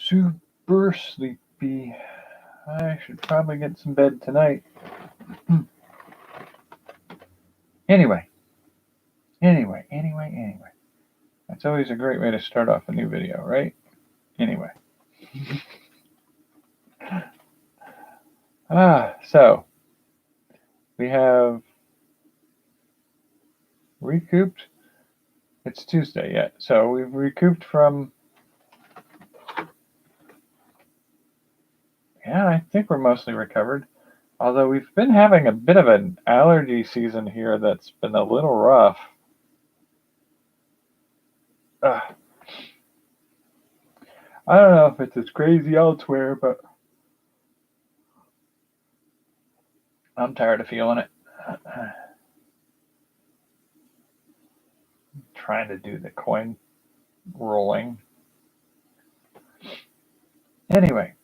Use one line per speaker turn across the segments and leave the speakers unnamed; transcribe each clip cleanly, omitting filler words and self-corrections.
super sleepy. I should probably get some bed tonight. Anyway. That's always a great way to start off a new video, right? Anyway. So we have recouped. It's Tuesday yet, so we've recouped from. Yeah, I think we're mostly recovered. Although we've been having a bit of an allergy season here that's been a little rough. I don't know if it's as crazy elsewhere, but I'm tired of feeling it. Trying to do the coin rolling. Anyway,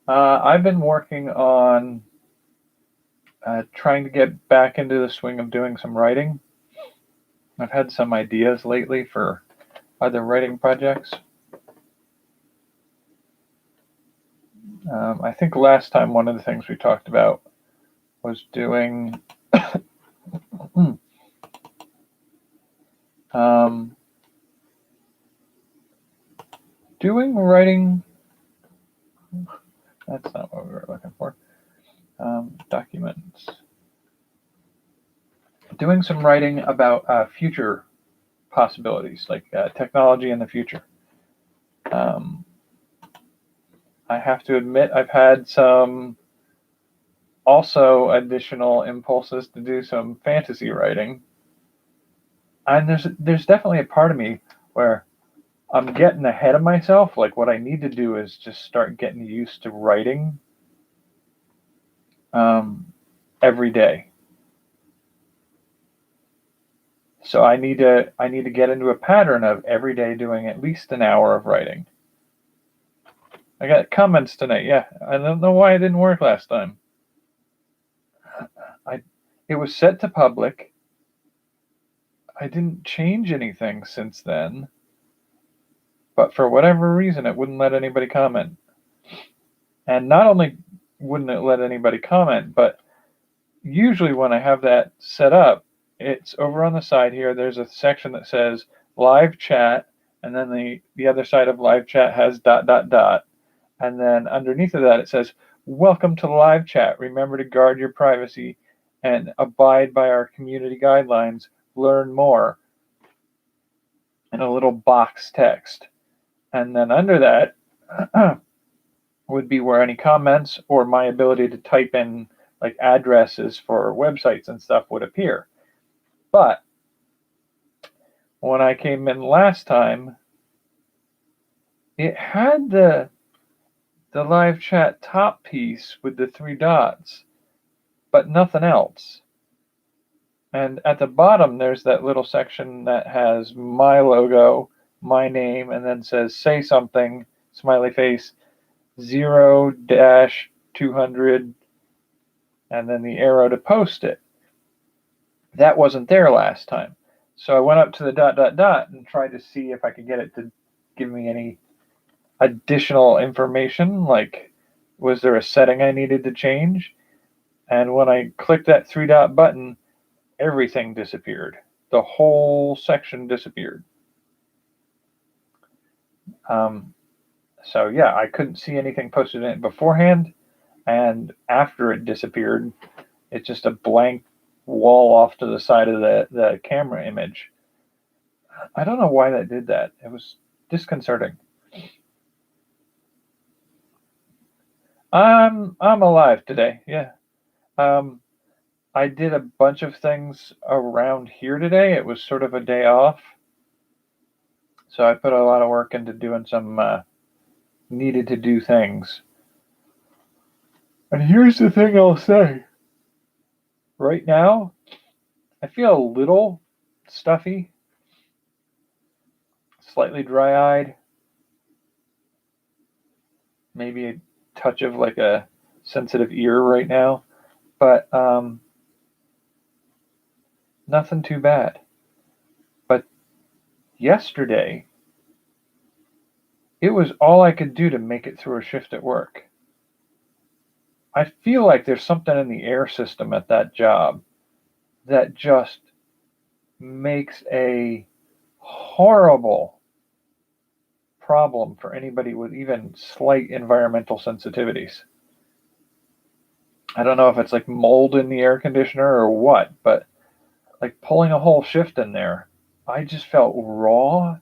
I've been working on trying to get back into the swing of doing some writing. I've had some ideas lately for other writing projects. I think last time one of the things we talked about was doing doing writing. That's not what we were looking for. Documents. Doing some writing about future possibilities, like technology in the future. I have to admit I've had some also additional impulses to do some fantasy writing. And there's definitely a part of me where I'm getting ahead of myself. Like what I need to do is just start getting used to writing every day. So I need to get into a pattern of every day doing at least an hour of writing. I got comments tonight. Yeah, I don't know why it didn't work last time. It was set to public. I didn't change anything since then. But for whatever reason, it wouldn't let anybody comment. And not only wouldn't it let anybody comment, but usually when I have that set up, it's over on the side here. There's a section that says live chat, and then the other side of live chat has ... And then underneath of that, it says, welcome to live chat. Remember to guard your privacy and abide by our community guidelines. Learn more. And a little box text. And then under that would be where any comments or my ability to type in like addresses for websites and stuff would appear. But when I came in last time, it had the live chat top piece with the 3 dots, but nothing else. And at the bottom, there's that little section that has my logo, my name, and then says say something, smiley face, 0-200, and then the arrow to post it. That wasn't there last time. So I went up to the ... and tried to see if I could get it to give me any additional information, like was there a setting I needed to change? And when I clicked that 3 dot button, everything disappeared. The whole section disappeared. So yeah, I couldn't see anything posted in it beforehand, and after it disappeared, it's just a blank wall off to the side of the camera image. I don't know why that did that. It was disconcerting. I'm alive today. Yeah. I did a bunch of things around here today. It was sort of a day off. So I put a lot of work into doing some needed to do things. And here's the thing I'll say. Right now, I feel a little stuffy, slightly dry-eyed, maybe a touch of like a sensitive ear right now, but nothing too bad. But yesterday, it was all I could do to make it through a shift at work. I feel like there's something in the air system at that job that just makes a horrible problem for anybody with even slight environmental sensitivities. I don't know if it's like mold in the air conditioner or what, but like pulling a whole shift in there, I just felt raw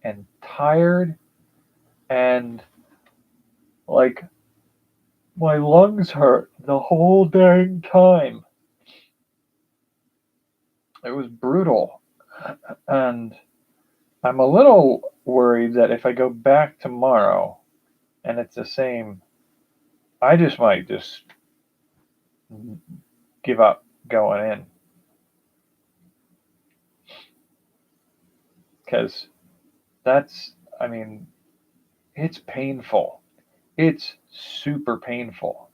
and tired and like my lungs hurt the whole dang time. It was brutal. And I'm a little worried that if I go back tomorrow and it's the same, I just might just give up going in. Because I mean, it's painful. It's super painful.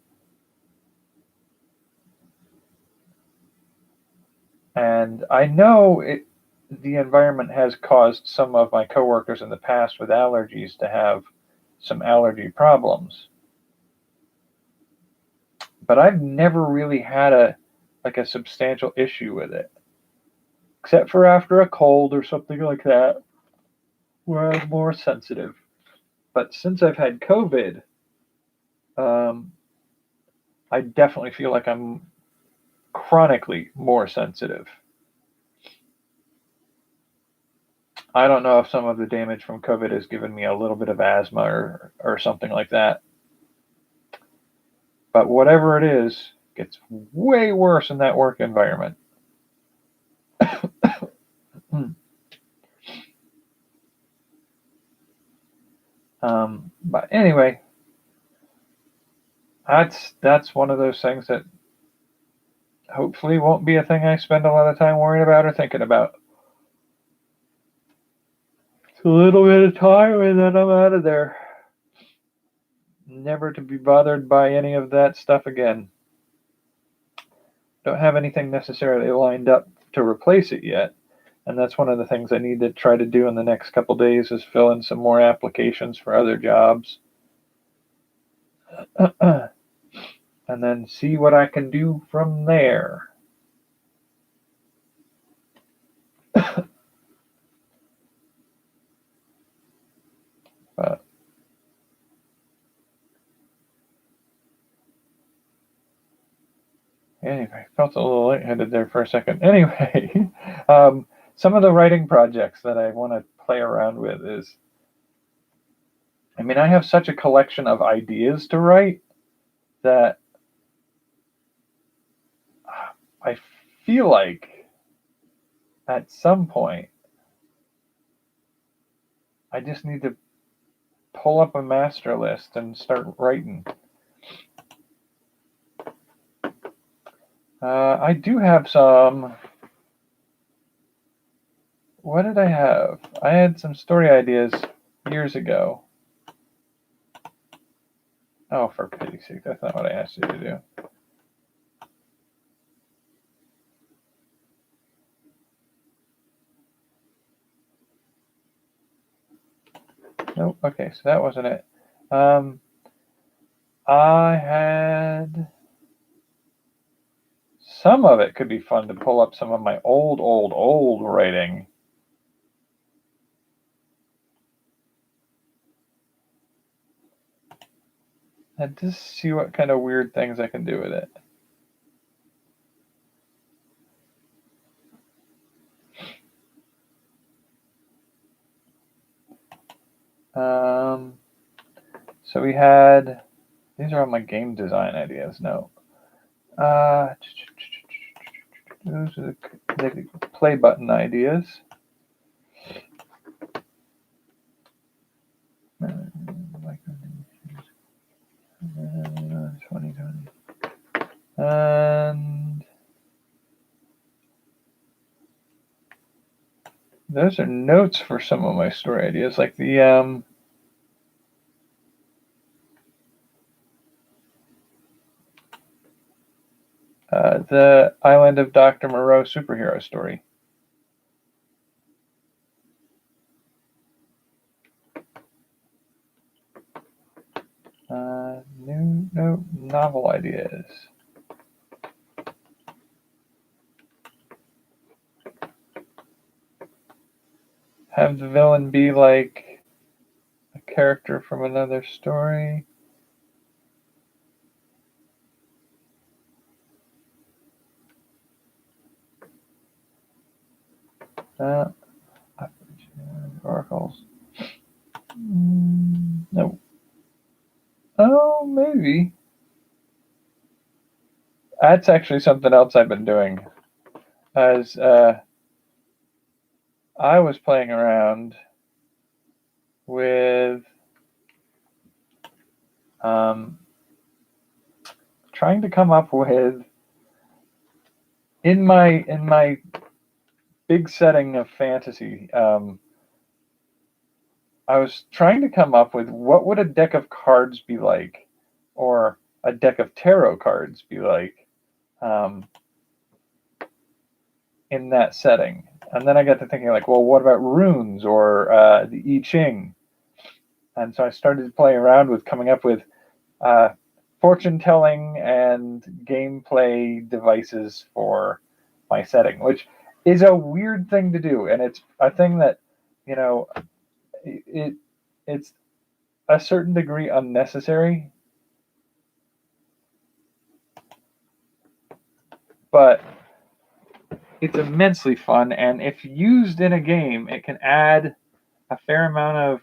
And I know the environment has caused some of my coworkers in the past with allergies to have some allergy problems. But I've never really had a substantial issue with it. Except for after a cold or something like that, where I'm more sensitive. But since I've had COVID, um, I definitely feel like I'm chronically more sensitive. I don't know if some of the damage from COVID has given me a little bit of asthma or something like that. But whatever it is, it gets way worse in that work environment. But anyway, that's one of those things that hopefully won't be a thing I spend a lot of time worrying about or thinking about. It's a little bit of time and then I'm out of there. Never to be bothered by any of that stuff again. Don't have anything necessarily lined up to replace it yet. And that's one of the things I need to try to do in the next couple days is fill in some more applications for other jobs. And then see what I can do from there. But anyway, felt a little lightheaded there for a second. Anyway, some of the writing projects that I want to play around with is, I mean, I have such a collection of ideas to write that I feel like at some point I just need to pull up a master list and start writing. I do have some. What did I have? I had some story ideas years ago. Oh, for pity's sake, that's not what I asked you to do. Nope, okay, so that wasn't it. I had some of it could be fun to pull up some of my old writing. And just see what kind of weird things I can do with it. So we had, these are all my game design ideas. No. Those are the play button ideas. 2020. And those are notes for some of my story ideas, like the Island of Dr. Moreau superhero story. No novel ideas. Have the villain be like a character from another story. Oracles. No. Oh, maybe. That's actually something else I've been doing. As I was playing around with trying to come up with in my big setting of fantasy. I was trying to come up with what would a deck of cards be like, or a deck of tarot cards be like, in that setting. And then I got to thinking, like, well, what about runes or the I Ching? And so I started playing around with coming up with fortune telling and gameplay devices for my setting, which is a weird thing to do, and it's a thing that, you know, it's a certain degree unnecessary, but it's immensely fun, and if used in a game, it can add a fair amount of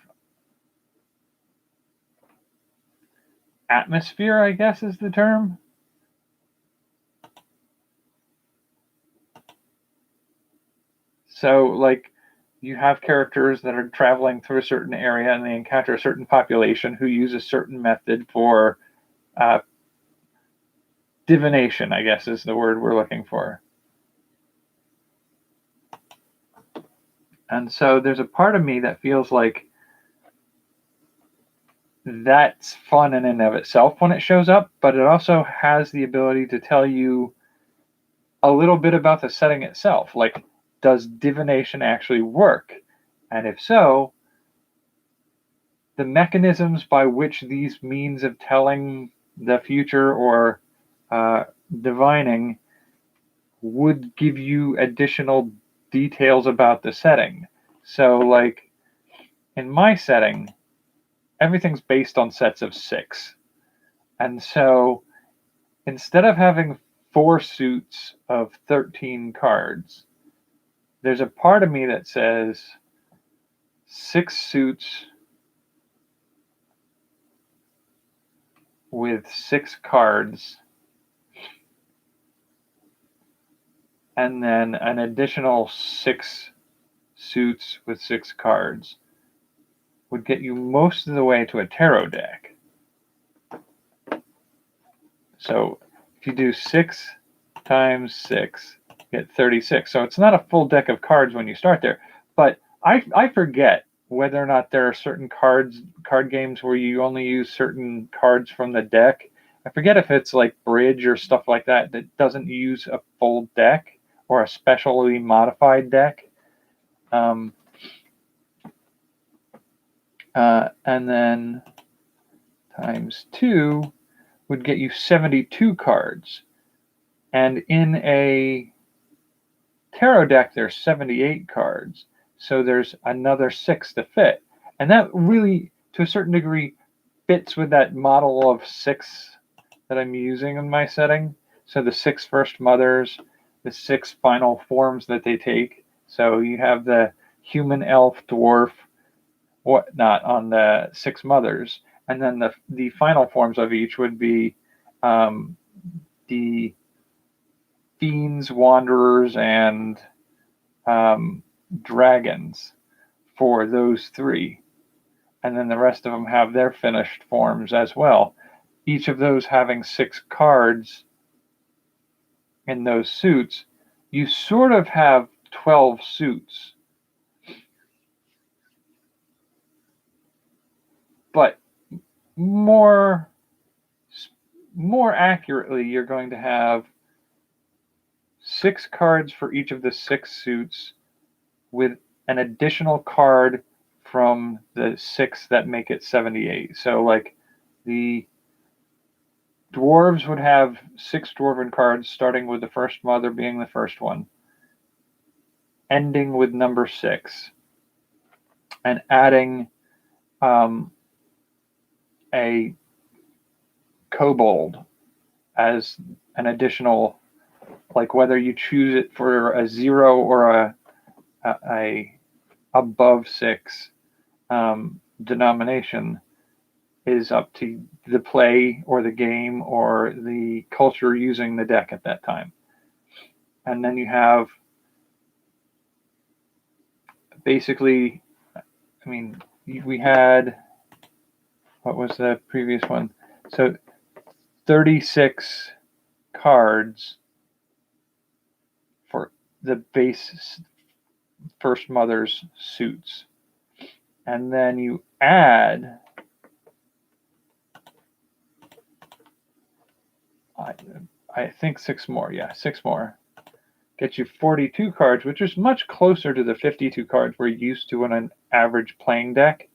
atmosphere, I guess is the term. So, like, you have characters that are traveling through a certain area and they encounter a certain population who use a certain method for divination, I guess is the word we're looking for. And so there's a part of me that feels like that's fun in and of itself when it shows up, but it also has the ability to tell you a little bit about the setting itself. Like, does divination actually work? And if so, the mechanisms by which these means of telling the future or divining would give you additional details about the setting. So, like, in my setting, everything's based on sets of 6. And so instead of having 4 suits of 13 cards, there's a part of me that says 6 suits with 6 cards, and then an additional 6 suits with 6 cards would get you most of the way to a tarot deck. So if you do 6 times 6, you get 36. So it's not a full deck of cards when you start there. But I forget whether or not there are certain card games where you only use certain cards from the deck. I forget if it's like bridge or stuff like that that doesn't use a full deck or a specially modified deck. And then times 2 would get you 72 cards. And in a tarot deck, there's 78 cards. So there's another 6 to fit. And that really, to a certain degree, fits with that model of 6 that I'm using in my setting. So the 6 first mothers, the 6 final forms that they take. So you have the human, elf, dwarf, whatnot on the 6 mothers. And then the final forms of each would be the fiends, wanderers, and dragons for those 3. And then the rest of them have their finished forms as well. Each of those having 6 cards in those suits, you sort of have 12 suits. But more accurately, you're going to have 6 cards for each of the 6 suits with an additional card from the 6 that make it 78. So, like, the Dwarves would have 6 dwarven cards, starting with the First Mother being the first one, ending with number 6, and adding a kobold as an additional, like whether you choose it for a 0 or a above 6 denomination is up to the play or the game or the culture using the deck at that time. And then you have basically, I mean, we had, what was the previous one? So 36 cards for the base First Mother's suits. And then you add, I think 6 more. Yeah, 6 more. Gets you 42 cards, which is much closer to the 52 cards we're used to in an average playing deck,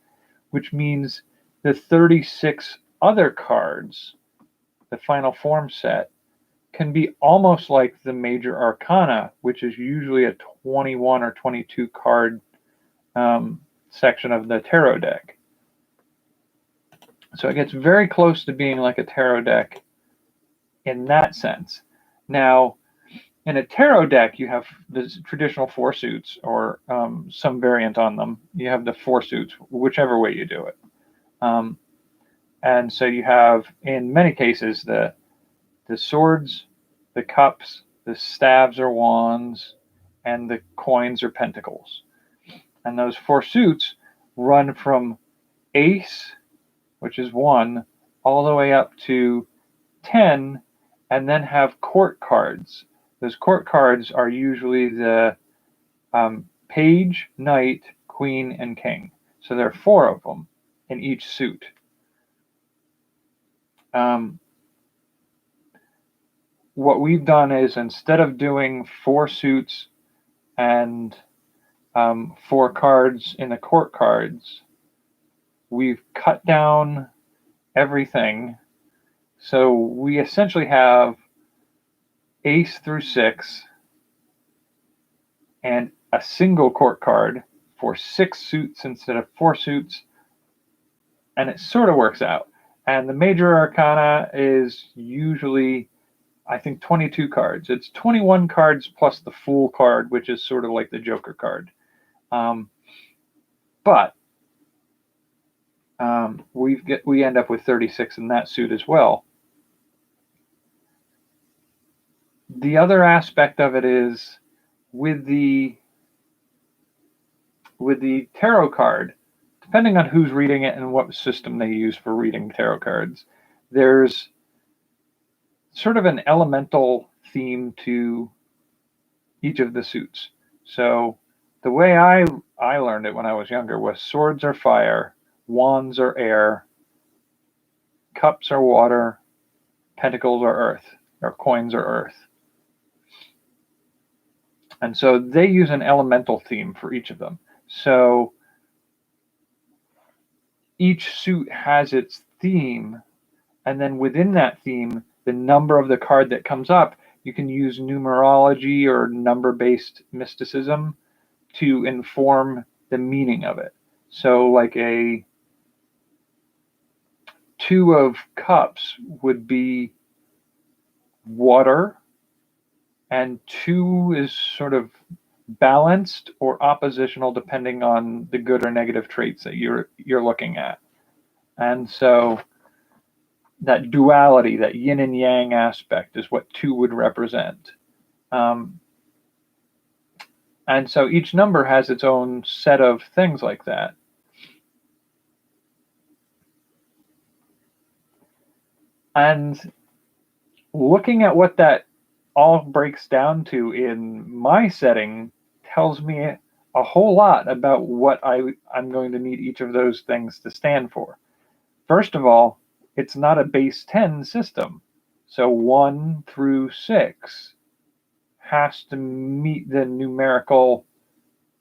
which means the 36 other cards, the Final Form set, can be almost like the Major Arcana, which is usually a 21 or 22 card section of the tarot deck. So it gets very close to being like a tarot deck in that sense. Now, in a tarot deck, you have the traditional 4 suits or some variant on them. You have the 4 suits, whichever way you do it. And so you have, in many cases, the swords, the cups, the staves or wands, and the coins or pentacles. And those 4 suits run from ace, which is 1, all the way up to 10, and then have court cards. Those court cards are usually the page, knight, queen, and king. So there are 4 of them in each suit. What we've done is, instead of doing 4 suits and 4 cards in the court cards, we've cut down everything. So we essentially have ace through 6 and a single court card for 6 suits instead of 4 suits, and it sort of works out. And the Major Arcana is usually, I think, 22 cards. It's 21 cards plus the Fool card, which is sort of like the Joker card. But we end up with 36 in that suit as well. The other aspect of it is, with the tarot card, depending on who's reading it and what system they use for reading tarot cards, there's sort of an elemental theme to each of the suits. So the way I learned it when I was younger was swords are fire, wands are air, cups are water, pentacles are earth, or coins are earth. And so they use an elemental theme for each of them. So each suit has its theme, and then within that theme, the number of the card that comes up, you can use numerology or number-based mysticism to inform the meaning of it. So like a 2 of cups would be water, and 2 is sort of balanced or oppositional depending on the good or negative traits that you're looking at. And so that duality, that yin and yang aspect, is what 2 would represent. And so each number has its own set of things like that. And looking at what that all breaks down to in my setting tells me a whole lot about what I'm going to need each of those things to stand for. First of all, it's not a base 10 system. So 1 through 6 has to meet the numerical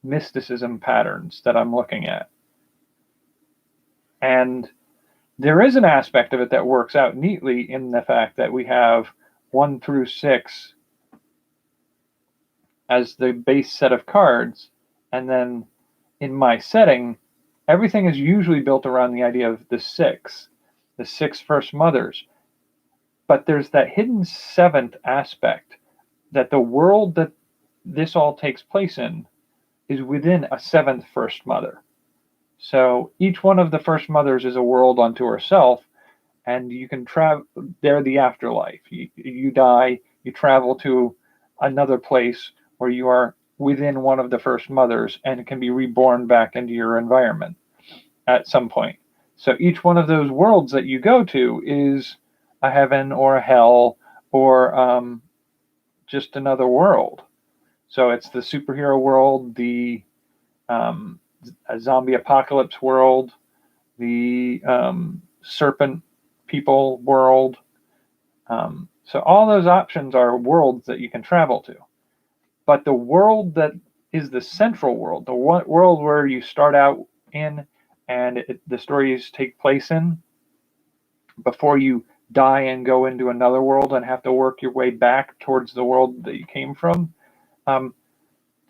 mysticism patterns that I'm looking at. And There is an aspect of it that works out neatly in the fact that we have 1 through 6 as the base set of cards, and then in my setting, everything is usually built around the idea of the 6 first mothers. But there's that hidden 7th aspect, that the world that this all takes place in is within a 7th first mother. So each one of the first mothers is a world unto herself, and you can travel. They're the afterlife. You die, you travel to another place where you are within one of the first mothers and can be reborn back into your environment at some point. So each one of those worlds that you go to is a heaven or a hell or just another world. So it's the superhero world, the a zombie apocalypse world, the serpent people world. So all those options are worlds that you can travel to. But the world that is the central world, the world where you start out in and the stories take place in, before you die and go into another world and have to work your way back towards the world that you came from,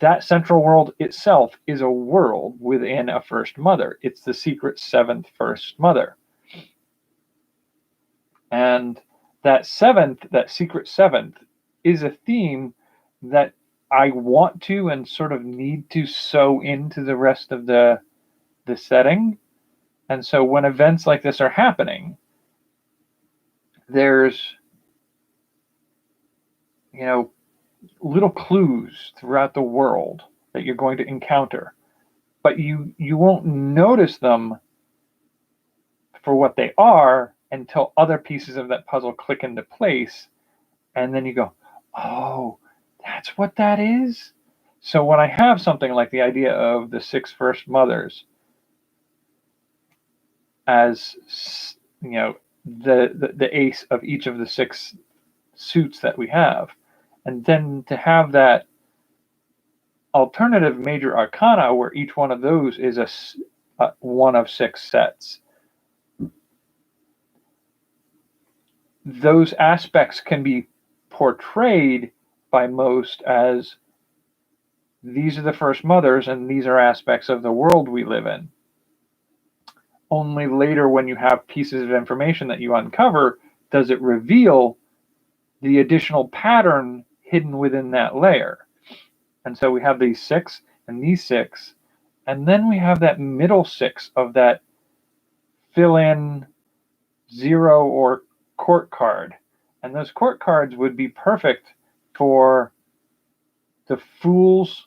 that central world itself is a world within a first mother. It's the secret 7th first mother. And that secret 7th, is a theme that I want to and sort of need to sew into the rest of the setting. And so when events like this are happening, there's, little clues throughout the world that you're going to encounter, but you won't notice them for what they are until other pieces of that puzzle click into place, and then you go, oh, that's what that is. So when I have something like the idea of the 6 first mothers as the ace of each of the 6 suits that we have, and then to have that alternative major arcana where each one of those is a one of 6 sets. Those aspects can be portrayed by most as these are the first mothers and these are aspects of the world we live in. Only later, when you have pieces of information that you uncover, does it reveal the additional pattern hidden within that layer. And so we have these 6 and these 6, and then we have that middle 6 of that fill-in 0 or court card. And those court cards would be perfect for the Fool's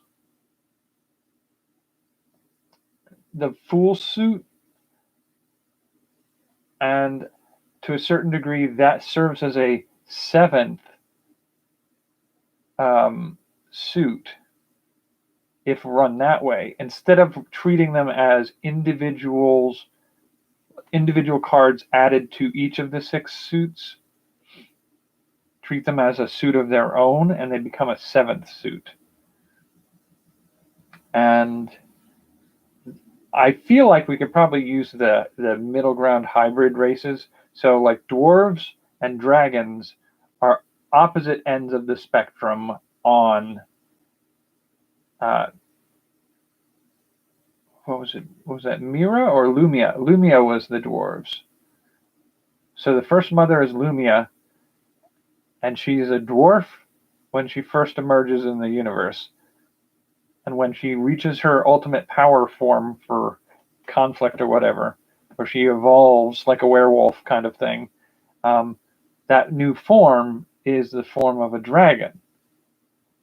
suit, and to a certain degree that serves as a 7th suit if run that way, instead of treating them as individual cards added to each of the 6 suits. Treat them as a suit of their own, and they become a 7th suit. And I feel like we could probably use the middle ground hybrid races. So like dwarves and dragons are opposite ends of the spectrum on what was that, Mira or Lumia? Lumia was the dwarves. So the first mother is Lumia, and she's a dwarf when she first emerges in the universe. And when she reaches her ultimate power form for conflict or whatever, where she evolves like a werewolf kind of thing, that new form is the form of a dragon.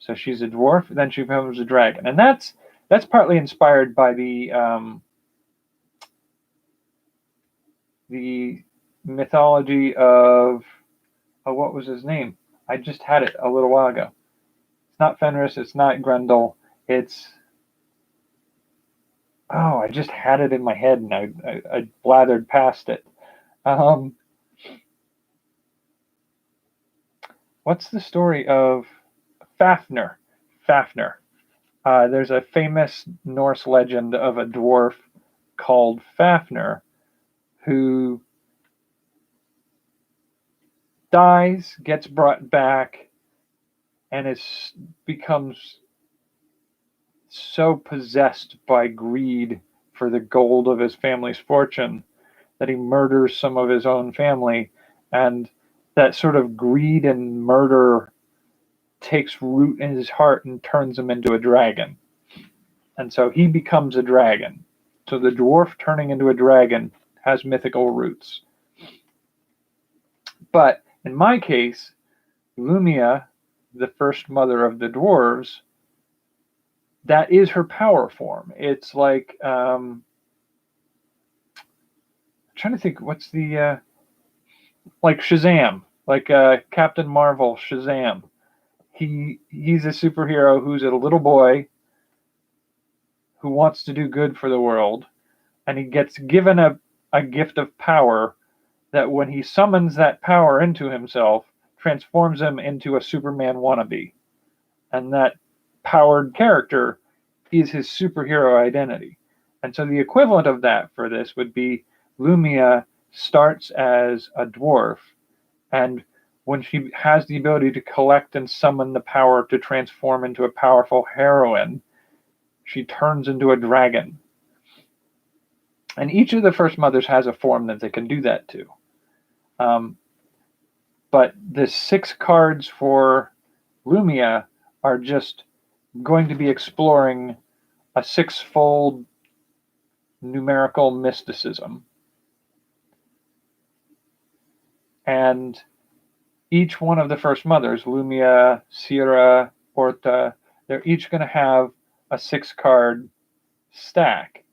So she's a dwarf, then she becomes a dragon. And that's partly inspired by the mythology of, what was his name? I just had it a little while ago. It's not Fenris, it's not Grendel, it's... Oh, I just had it in my head and I blathered past it. What's the story of Fafnir? Fafnir. There's a famous Norse legend of a dwarf called Fafnir who dies, gets brought back, and becomes so possessed by greed for the gold of his family's fortune that he murders some of his own family, and that sort of greed and murder takes root in his heart and turns him into a dragon. And so he becomes a dragon. So the dwarf turning into a dragon has mythical roots. But in my case, Lumia, the first mother of the dwarves, that is her power form. It's like I'm trying to think what's the like Shazam, like Captain Marvel Shazam. He's a superhero who's a little boy who wants to do good for the world, and he gets given a gift of power that when he summons that power into himself, transforms him into a Superman wannabe. And that powered character is his superhero identity. And so the equivalent of that for this would be Lumia starts as a dwarf, and when she has the ability to collect and summon the power to transform into a powerful heroine, she turns into a dragon. And each of the first mothers has a form that they can do that to. But the 6 cards for Lumia are just going to be exploring a 6-fold numerical mysticism. And each one of the first mothers, Lumia, Sira, Orta, they're each going to have a 6-card stack.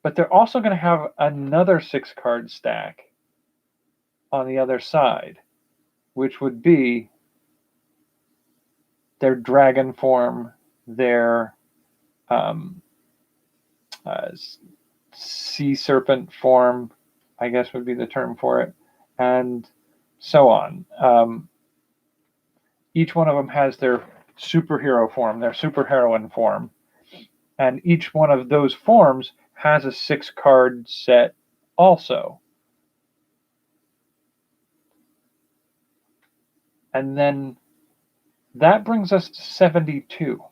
But they're also going to have another 6-card stack on the other side, which would be their dragon form, their sea serpent form, I guess would be the term for it, and so on. Each one of them has their superhero form, their superheroine form, and each one of those forms has a 6-card set also. And then that brings us to 72.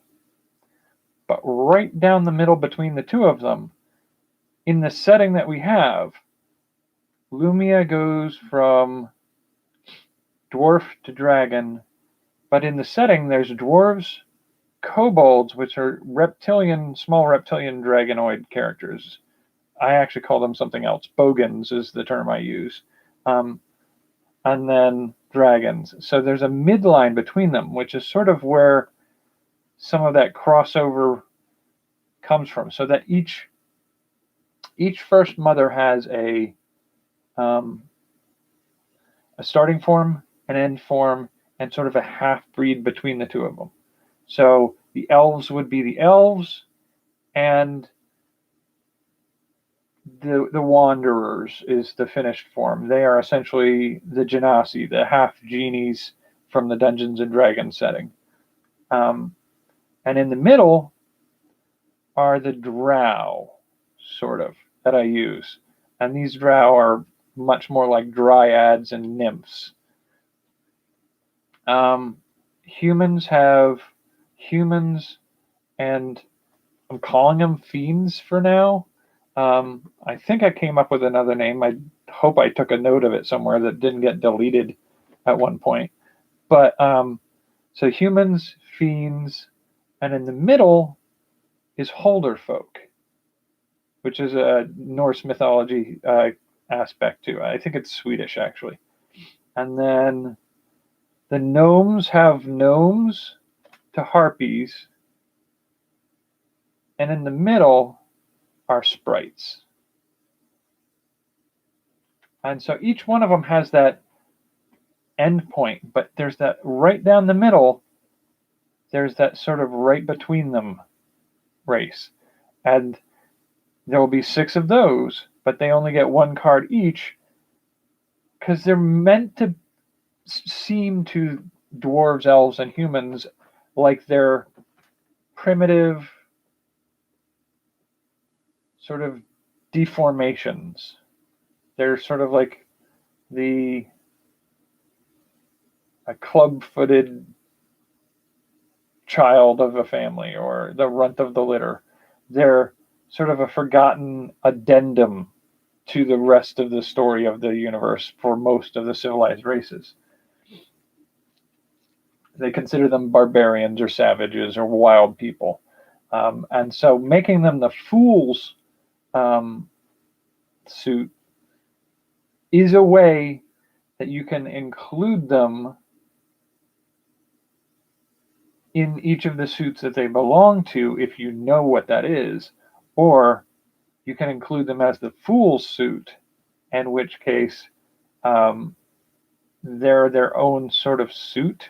But right down the middle between the two of them, in the setting that we have, Lumia goes from dwarf to dragon, but in the setting there's dwarves, kobolds, which are small reptilian dragonoid characters. I actually call them something else. Bogans is the term I use. And then dragons. So there's a midline between them, which is sort of where some of that crossover comes from. So that each first mother has a starting form, an end form, and sort of a half-breed between the two of them. So the elves would be the elves, and the wanderers is the finished form. They are essentially the genasi, the half genies from the Dungeons and Dragons setting. And in the middle are the drow, sort of, that I use. And these drow are much more like dryads and nymphs. Humans have humans, and I'm calling them fiends for now. I think I came up with another name. I hope I took a note of it somewhere that didn't get deleted at one point. But so humans, fiends, and in the middle is Holderfolk, which is a Norse mythology aspect too. I think it's Swedish actually. And then the gnomes have gnomes to harpies, and in the middle are sprites. And so each one of them has that end point, but there's that right down the middle, there's that sort of right between them race. And there will be 6 of those, but they only get 1 card each because they're meant to seem to dwarves, elves, and humans like they're primitive sort of deformations. They're sort of like the a club-footed child of a family or the runt of the litter. They're sort of a forgotten addendum to the rest of the story of the universe for most of the civilized races. They consider them barbarians or savages or wild people. And so making them the fool's suit is a way that you can include them in each of the suits that they belong to if you know what that is, or you can include them as the fool's suit, in which case they're their own sort of suit.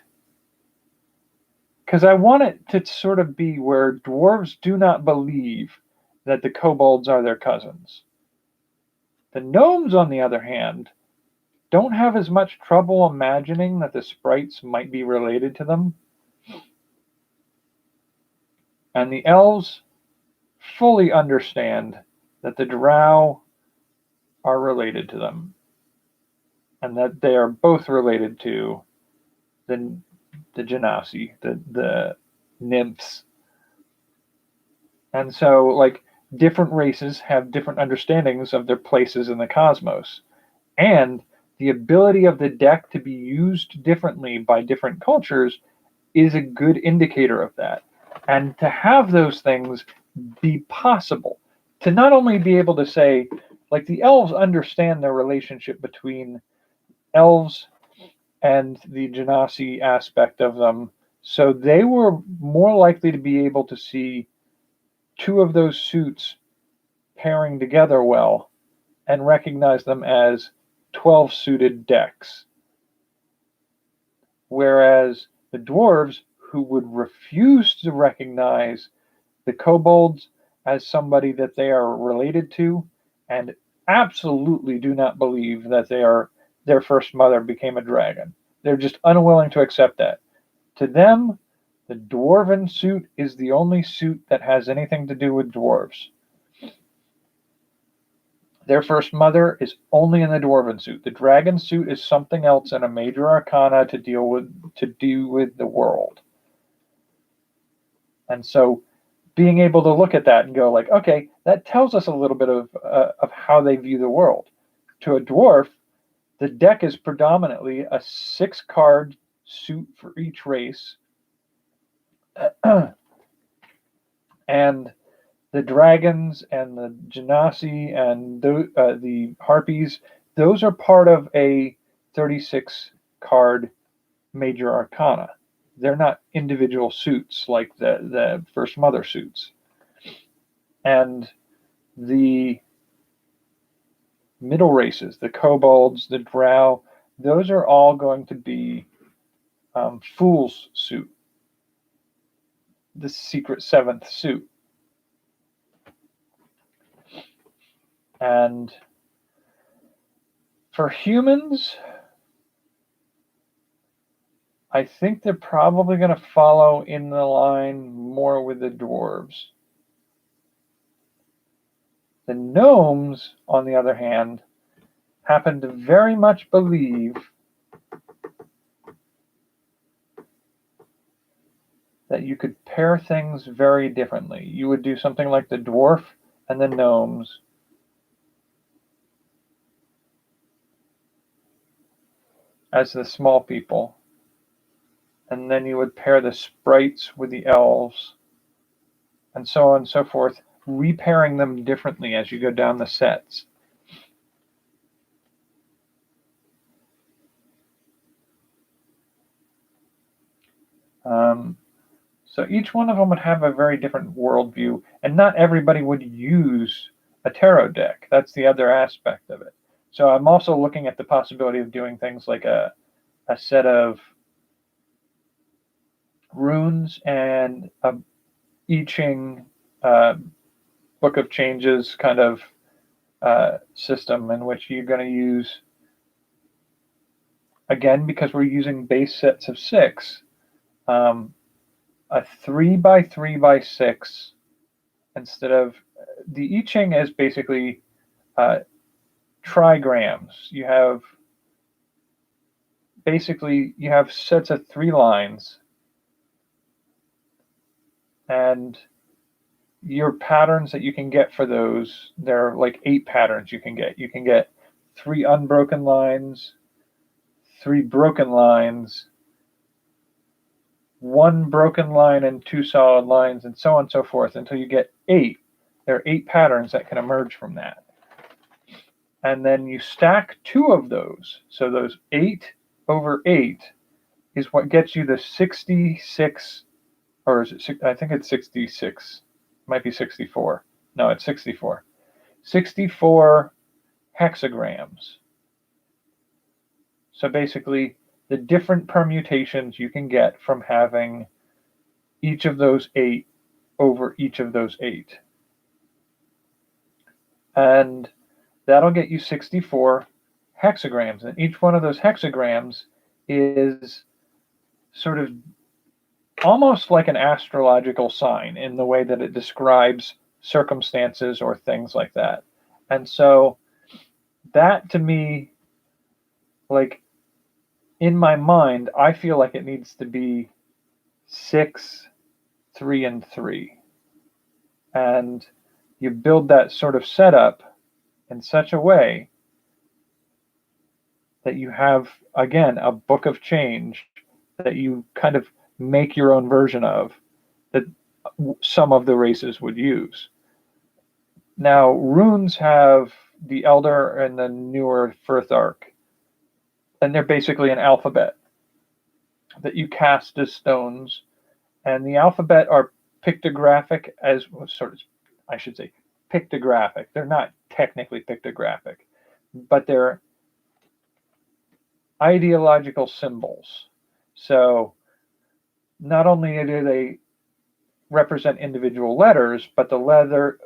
Because I want it to sort of be where dwarves do not believe that the kobolds are their cousins. The gnomes, on the other hand, don't have as much trouble imagining that the sprites might be related to them. And the elves fully understand that the drow are related to them, and that they are both related to the genasi, the nymphs. And so, like, different races have different understandings of their places in the cosmos. And the ability of the deck to be used differently by different cultures is a good indicator of that. And to have those things be possible, to not only be able to say, like, the elves understand the relationship between elves and the genasi aspect of them, so they were more likely to be able to see two of those suits pairing together well and recognize them as 12 suited decks. Whereas the dwarves, who would refuse to recognize the kobolds as somebody that they are related to, and absolutely do not believe that their first mother became a dragon. They're just unwilling to accept that. To them, the dwarven suit is the only suit that has anything to do with dwarves. Their first mother is only in the dwarven suit. The dragon suit is something else in a major arcana to do with the world. And so being able to look at that and go like, okay, that tells us a little bit of how they view the world. To a dwarf, the deck is predominantly a 6-card suit for each race. And the dragons and the genasi and the harpies, those are part of a 36-card major arcana. They're not individual suits like the first mother suits. And the middle races, the kobolds, the drow, those are all going to be fool's suit, the secret 7th suit. And for humans, I think they're probably going to follow in the line more with the dwarves. The gnomes, on the other hand, happen to very much believe that you could pair things very differently. You would do something like the dwarf and the gnomes as the small people, and then you would pair the sprites with the elves, and so on and so forth, repairing them differently as you go down the sets. So each one of them would have a very different worldview, and not everybody would use a tarot deck. That's the other aspect of it. So I'm also looking at the possibility of doing things like a set of runes and a I Ching Book of Changes kind of system in which you're going to use, again, because we're using base sets of 6, a 3x3x6 instead of the I Ching is basically trigrams. You have basically you have sets of 3 lines, and your patterns that you can get for those, there are like 8 patterns you can get. You can get 3 unbroken lines, 3 broken lines, 1 broken line and 2 solid lines, and so on and so forth until you get 8. There are 8 patterns that can emerge from that. And then you stack 2 of those. So those 8 over 8 is what gets you the 66, or is it, I think it's 66. It might be 64. No, it's 64. 64 hexagrams. So basically, the different permutations you can get from having each of those 8 over each of those 8. And that'll get you 64 hexagrams. And each one of those hexagrams is sort of almost like an astrological sign in the way that it describes circumstances or things like that. And so that, to me, like, in my mind, I feel like it needs to be 6, 3, and 3. And you build that sort of setup in such a way that you have, again, a book of change that you kind of make your own version of, that some of the races would use. Now, runes have the Elder and the newer Firth Arc, and they're basically an alphabet that you cast as stones, and the alphabet are pictographic, as sort of, I should say, pictographic. They're not technically pictographic, but they're ideological symbols. So not only do they represent individual letters, but the letter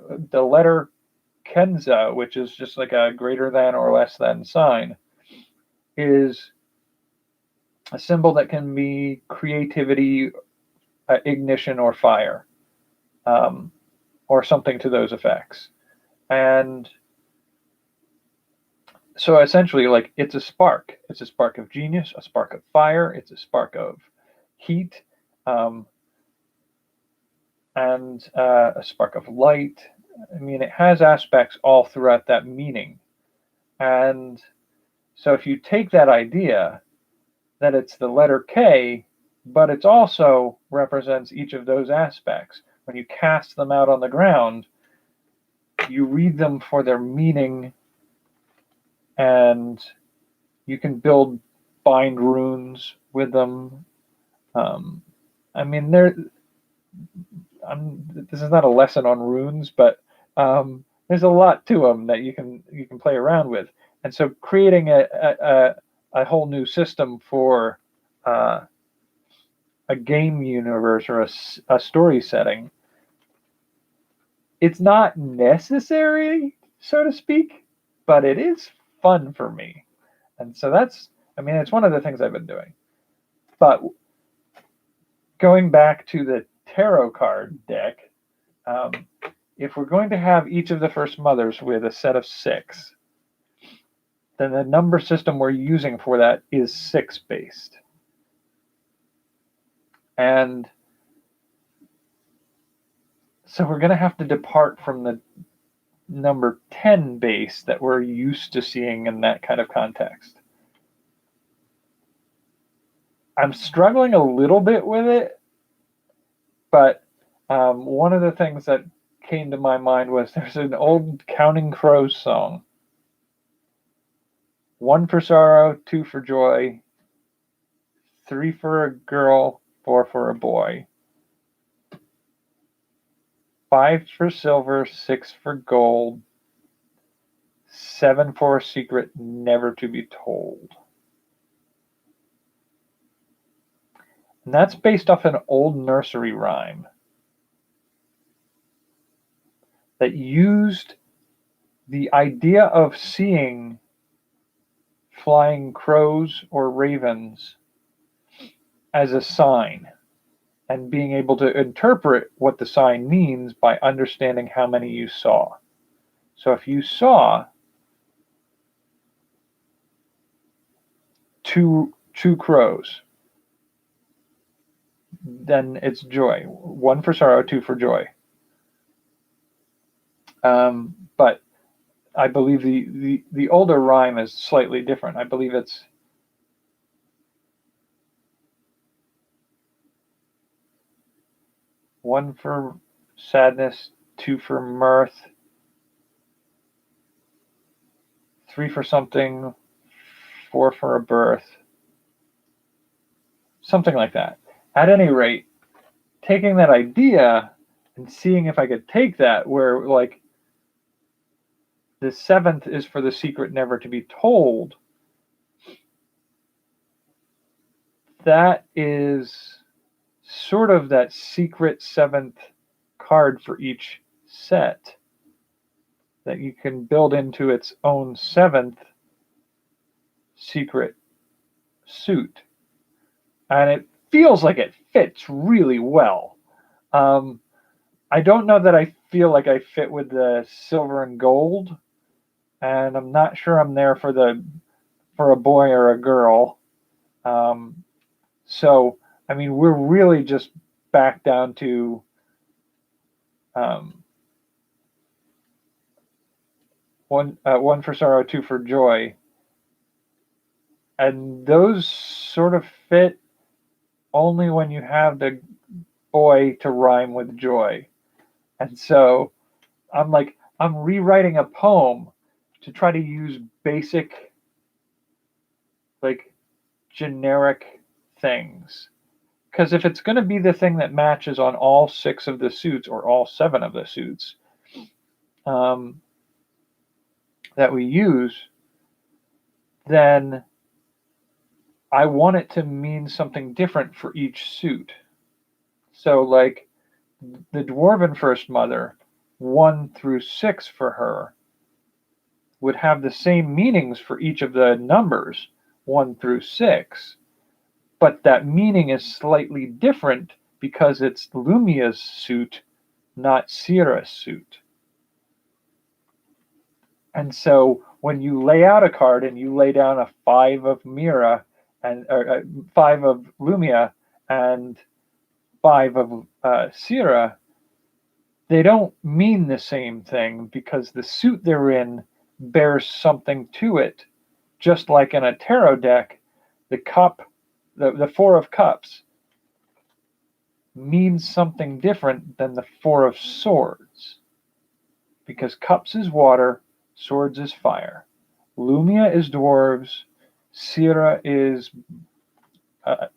Kenza, which is just like a greater than or less than sign, is a symbol that can be creativity, ignition, or fire, or something to those effects. And so essentially, like, it's a spark. It's a spark of genius, a spark of fire, it's a spark of heat, and a spark of light. I mean, it has aspects all throughout that meaning. And so if you take that idea that it's the letter K, but it also represents each of those aspects, when you cast them out on the ground, you read them for their meaning, and you can bind runes with them. I mean, this is not a lesson on runes, but there's a lot to them that you can play around with. And so creating a whole new system for a game universe or a story setting, it's not necessary, so to speak, but it is fun for me. And so it's one of the things I've been doing. But going back to the tarot card deck, if we're going to have each of the first mothers with a set of 6, then the number system we're using for that is 6 based. And so we're going to have to depart from the number 10 base that we're used to seeing in that kind of context. I'm struggling a little bit with it, but one of the things that came to my mind was there's an old Counting Crows song. 1 for sorrow, 2 for joy, 3 for a girl, 4 for a boy, 5 for silver, 6 for gold, 7 for a secret never to be told. And that's based off an old nursery rhyme that used the idea of seeing flying crows or ravens as a sign and being able to interpret what the sign means by understanding how many you saw. So if you saw 2 2 crows. Then it's joy. 1 for sorrow, 2 for joy. But I believe the older rhyme is slightly different. I believe it's one for sadness, 2 for mirth, 3 for something, 4 for a birth, something like that. At any rate, taking that idea and seeing if I could take that where like the 7th is for the secret never to be told, that is sort of that secret 7th card for each set that you can build into its own 7th secret suit. And it feels like it fits really well. I don't know that I feel like I fit with the silver and gold, and I'm not sure I'm there for a boy or a girl. So I mean, we're really just back down to one for sorrow, 2 for joy, and those sort of fit only when you have the boy to rhyme with joy. And so I'm rewriting a poem to try to use basic, like, generic things. Because if it's going to be the thing that matches on all 6 of the suits or all 7 of the suits that we use, then I want it to mean something different for each suit. So, like, the Dwarven First Mother, 1 through 6 for her, would have the same meanings for each of the numbers, 1 through 6, but that meaning is slightly different because it's Lumia's suit, not Sierra's suit. And so when you lay out a card and you lay down a 5 of Mira and 5 of Lumia and 5 of Sierra, they don't mean the same thing because the suit they're in bears something to it. Just like in a tarot deck, the cup, the 4 of cups means something different than the 4 of swords. Because cups is water, swords is fire. Lumia is dwarves, Sierra is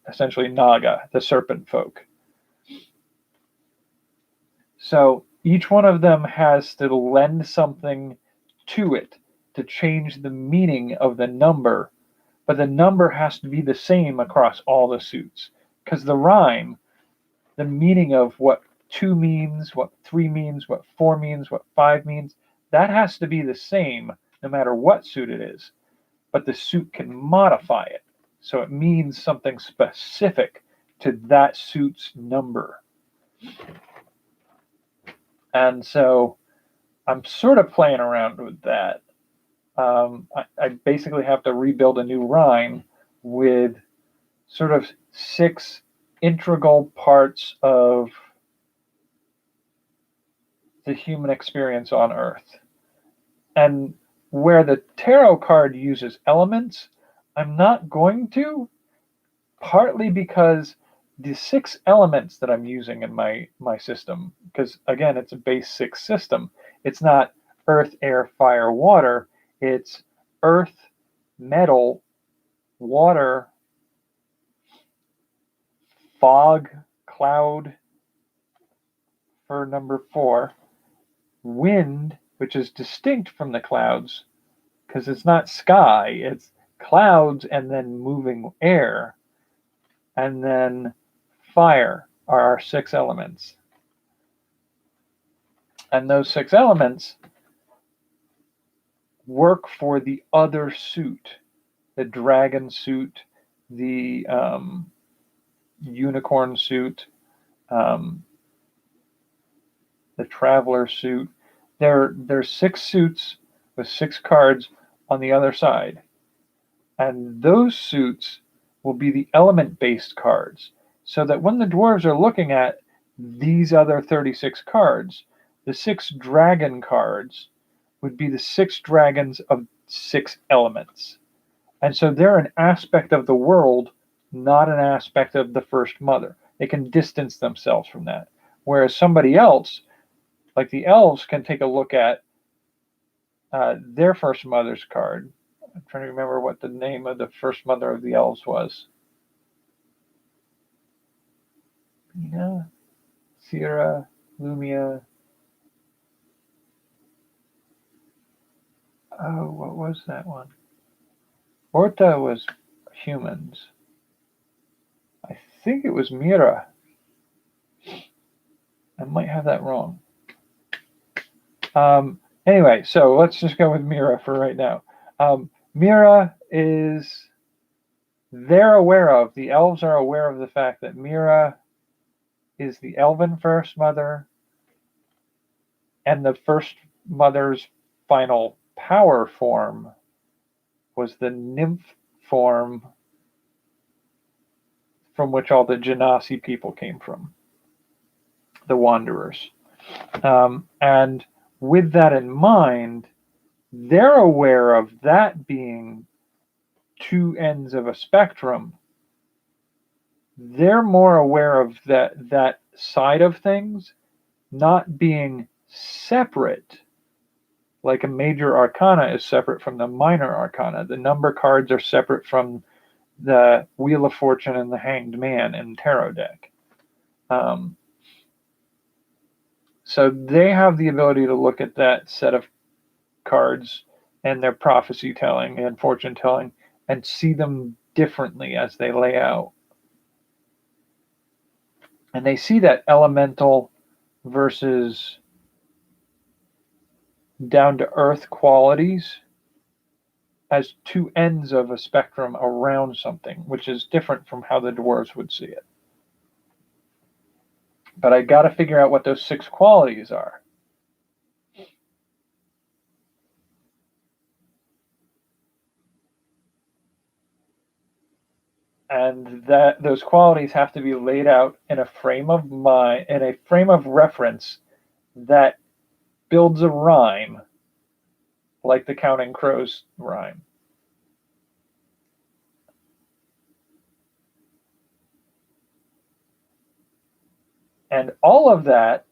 essentially Naga, the serpent folk. So each one of them has to lend something to it to change the meaning of the number, but the number has to be the same across all the suits. Because the rhyme, the meaning of what 2 means, what 3 means, what 4 means, what 5 means, that has to be the same no matter what suit it is. But the suit can modify it. So it means something specific to that suit's number. And so I'm sort of playing around with that. I basically have to rebuild a new rhyme with sort of 6 integral parts of the human experience on Earth. And where the tarot card uses elements, I'm not going to, partly because the 6 elements that I'm using in my system, because again, it's a base 6 system. It's not earth, air, fire, water. It's earth, metal, water, fog, cloud for number 4, wind, which is distinct from the clouds because it's not sky, it's clouds and then moving air, and then fire are our 6 elements. And those 6 elements work for the other suit, the dragon suit, the unicorn suit, the traveler suit. There's 6 suits with 6 cards on the other side. And those suits will be the element-based cards, so that when the dwarves are looking at these other 36 cards, the 6 dragon cards would be the 6 dragons of 6 elements. And so they're an aspect of the world, not an aspect of the First Mother. They can distance themselves from that. Whereas somebody else, like the elves, can take a look at their First Mother's card. I'm trying to remember what the name of the First Mother of the elves was. Mina, Sierra, Lumia. Oh, what was that one? Orta was humans. I think it was Mira. I might have that wrong. Anyway, so let's just go with Mira for right now. Mira is, they're aware of, the elves are aware of the fact that Mira is the elven First Mother, and the First Mother's final power form was the nymph form from which all the Genasi people came from, the Wanderers. And with that in mind, they're aware of that being two ends of a spectrum. They're more aware of that side of things not being separate, like a major arcana is separate from the minor arcana. The number cards are separate from the Wheel of Fortune and the Hanged Man in tarot deck. So they have the ability to look at that set of cards and their prophecy telling and fortune telling and see them differently as they lay out. And they see that elemental versus down to earth qualities as two ends of a spectrum around something, which is different from how the dwarves would see it. But I got to figure out what those 6 qualities are. And that those qualities have to be laid out in a frame of mind, in a frame of reference that builds a rhyme, like the Counting Crows rhyme. And all of that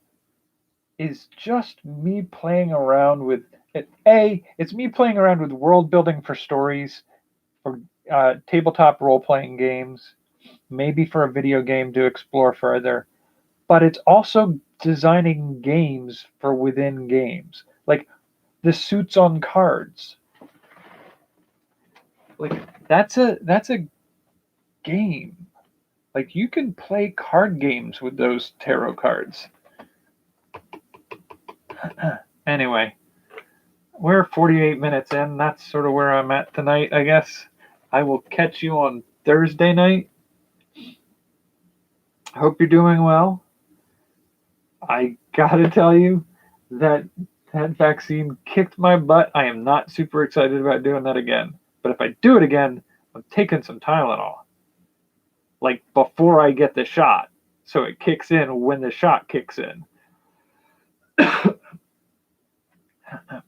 is just me playing around with it. It's me playing around with world building for stories, for tabletop role-playing games, maybe for a video game to explore further, but it's also designing games for within games, like the suits on cards. Like that's a game. Like you can play card games with those tarot cards. Anyway, we're 48 minutes in. That's sort of where I'm at tonight, I guess. I will catch you on Thursday night. Hope you're doing well. I gotta tell you that vaccine kicked my butt. I am not super excited about doing that again. But if I do it again, I'm taking some Tylenol. Like before I get the shot. So it kicks in when the shot kicks in.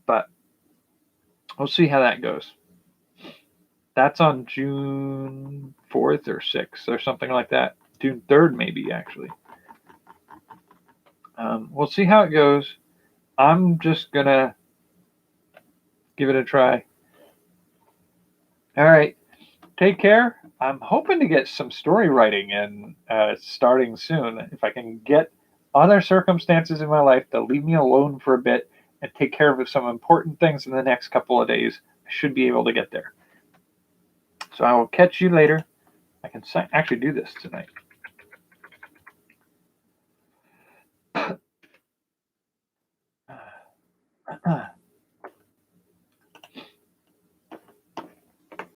But we'll see how that goes. That's on June 4th or 6th or something like that. June 3rd, maybe, actually. We'll see how it goes. I'm just going to give it a try. All right. Take care. I'm hoping to get some story writing in starting soon. If I can get other circumstances in my life to leave me alone for a bit and take care of some important things in the next couple of days, I should be able to get there. So I will catch you later. I can actually do this tonight.